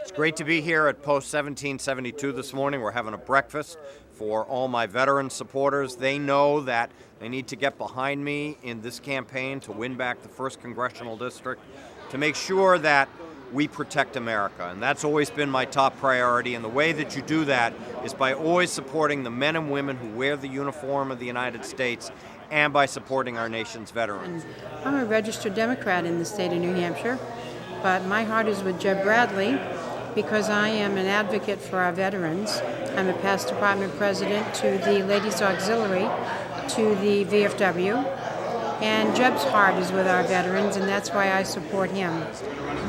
It's great to be here at Post 1772 this morning. We're having a breakfast for all my veteran supporters. They know that they need to get behind me in this campaign to win back the 1st Congressional District, to make sure that we protect America. And that's always been my top priority. And the way that you do that is by always supporting the men and women who wear the uniform of the United States and by supporting our nation's veterans. I'm a registered Democrat in the state of New Hampshire, but my heart is with Jeb Bradley because I am an advocate for our veterans. I'm a past department president to the Ladies Auxiliary, to the VFW, and Jeb's heart is with our veterans, and that's why I support him.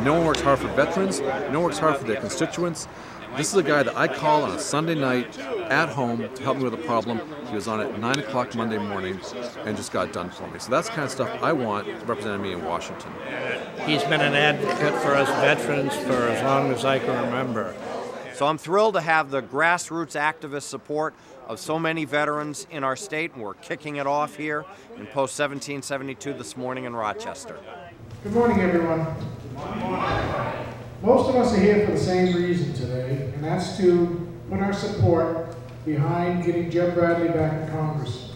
No one works hard for veterans, no one works hard for their constituents. This is a guy that I call on a Sunday night at home to help me with a problem. He was on at 9 o'clock Monday morning and just got done for me. So that's the kind of stuff I want representing me in Washington. He's been an advocate for us veterans for as long as I can remember. So I'm thrilled to have the grassroots activist support of so many veterans in our state, and we're kicking it off here in Post 1772 this morning in Rochester. Good morning, everyone. Most of us are here for the same reason today, and that's to put our support behind getting Jeb Bradley back in Congress.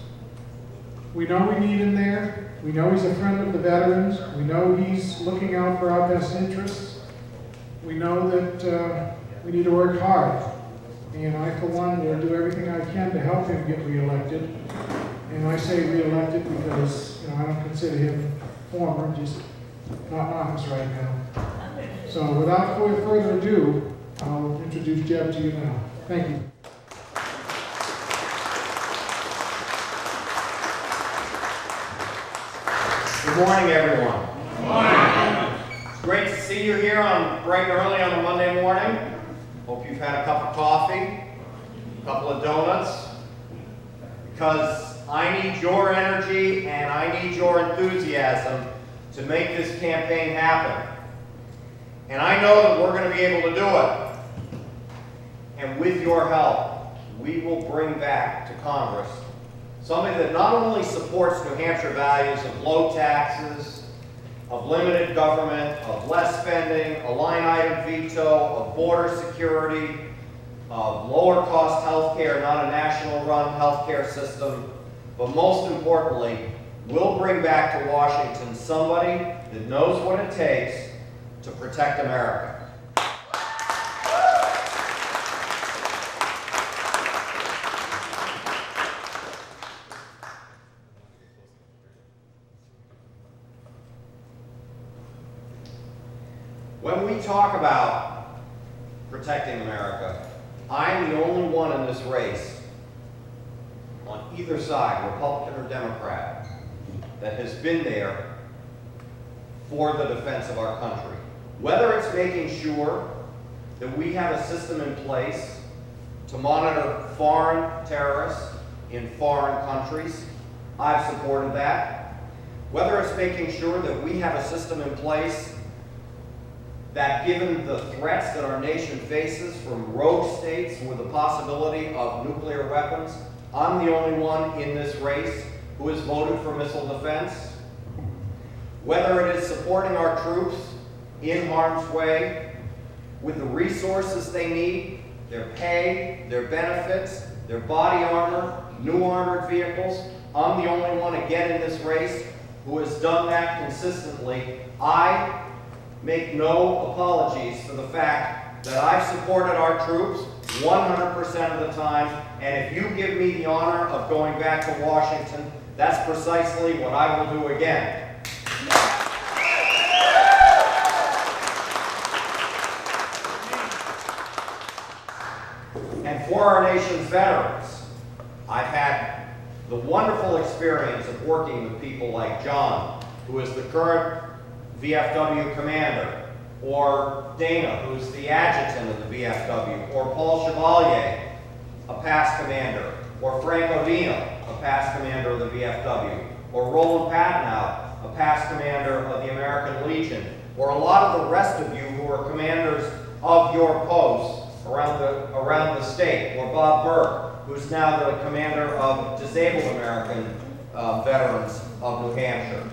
We know we need him there. We know he's a friend of the veterans. We know he's looking out for our best interests. We know that we need to work hard. And I, for one, will do everything I can to help him get reelected. And I say reelected because I don't consider him former, just not in office right now. So without further ado, I'll introduce Jeb to you now. Thank you. Good morning, everyone. Good morning. It's great to see you here bright and early on a Monday morning. Hope you've had a cup of coffee, a couple of donuts, because I need your energy and I need your enthusiasm to make this campaign happen. And I know that we're going to be able to do it. And with your help, we will bring back to Congress something that not only supports New Hampshire values of low taxes, of limited government, of less spending, a line item veto, of border security, of lower cost health care, not a national run health care system, but most importantly, we'll bring back to Washington somebody that knows what it takes to protect America. When we talk about protecting America, I'm the only one in this race, on either side, Republican or Democrat, that has been there for the defense of our country. Whether it's making sure that we have a system in place to monitor foreign terrorists in foreign countries, I've supported that. Whether it's making sure that we have a system in place that, given the threats that our nation faces from rogue states with the possibility of nuclear weapons, I'm the only one in this race who has voted for missile defense. Whether it is supporting our troops in harm's way with the resources they need, their pay, their benefits, their body armor, new armored vehicles, I'm the only one again in this race who has done that consistently. I make no apologies for the fact that I've supported our troops 100% of the time, and if you give me the honor of going back to Washington, that's precisely what I will do again. And for our nation's veterans, I've had the wonderful experience of working with people like John, who is the current VFW commander, or Dana, who's the adjutant of the VFW, or Paul Chevalier, a past commander, or Frank Odino, a past commander of the VFW, or Roland Pattenow, a past commander of the American Legion, or a lot of the rest of you who are commanders of your posts around the state, or Bob Burke, who's now the commander of Disabled American Veterans of New Hampshire.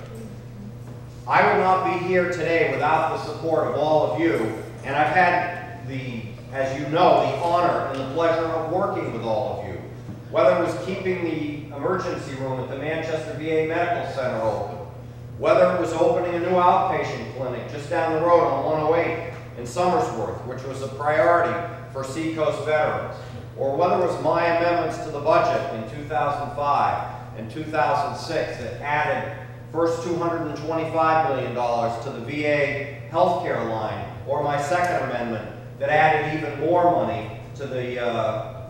I would not be here today without the support of all of you, and I've had as you know, the honor and the pleasure of working with all of you. Whether it was keeping the emergency room at the Manchester VA Medical Center open, whether it was opening a new outpatient clinic just down the road on 108 in Somersworth, which was a priority for Seacoast veterans, or whether it was my amendments to the budget in 2005 and 2006 that added first $225 million to the VA healthcare line, or my second amendment that added even more money to the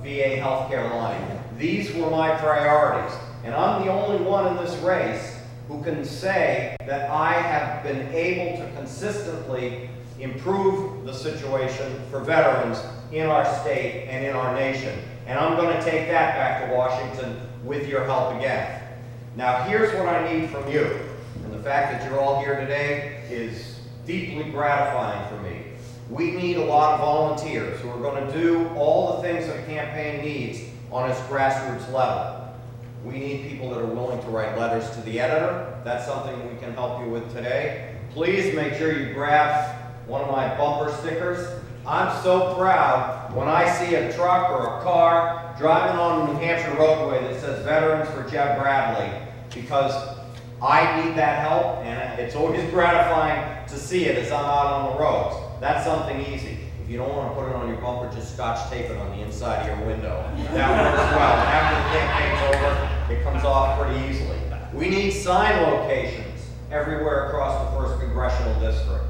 VA healthcare line. These were my priorities, and I'm the only one in this race who can say that I have been able to consistently improve the situation for veterans in our state and in our nation. And I'm going to take that back to Washington with your help again. Now, here's what I need from you. And the fact that you're all here today is deeply gratifying for me. We need a lot of volunteers who are going to do all the things that a campaign needs on its grassroots level. We need people that are willing to write letters to the editor. That's something we can help you with today. Please make sure you grab one of my bumper stickers. I'm so proud when I see a truck or a car driving on a New Hampshire roadway that says Veterans for Jeb Bradley, because I need that help, and it's always gratifying to see it as I'm out on the roads. That's something easy. If you don't want to put it on your bumper, just scotch tape it on the inside of your window. That works well. After the campaign's over, it comes off pretty easily. We need sign locations everywhere across the 1st Congressional District.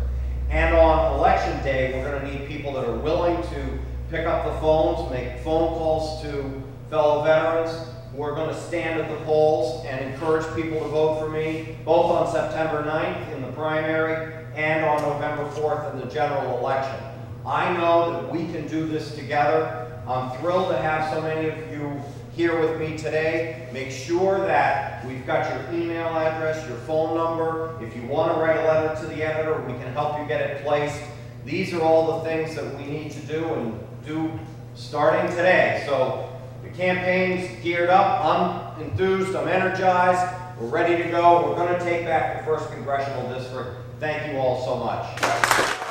And on election day, we're going to need people that are willing to pick up the phones, make phone calls to fellow veterans, who are going to stand at the polls and encourage people to vote for me, both on September 9th in the primary and on November 4th in the general election. I know that we can do this together. I'm thrilled to have so many of you here with me today. Make sure that we've got your email address, your phone number. If you want to write a letter to the editor, we can help you get it placed. These are all the things that we need to do and do starting today. So the campaign's geared up. I'm enthused. I'm energized. We're ready to go. We're going to take back the 1st Congressional District. Thank you all so much.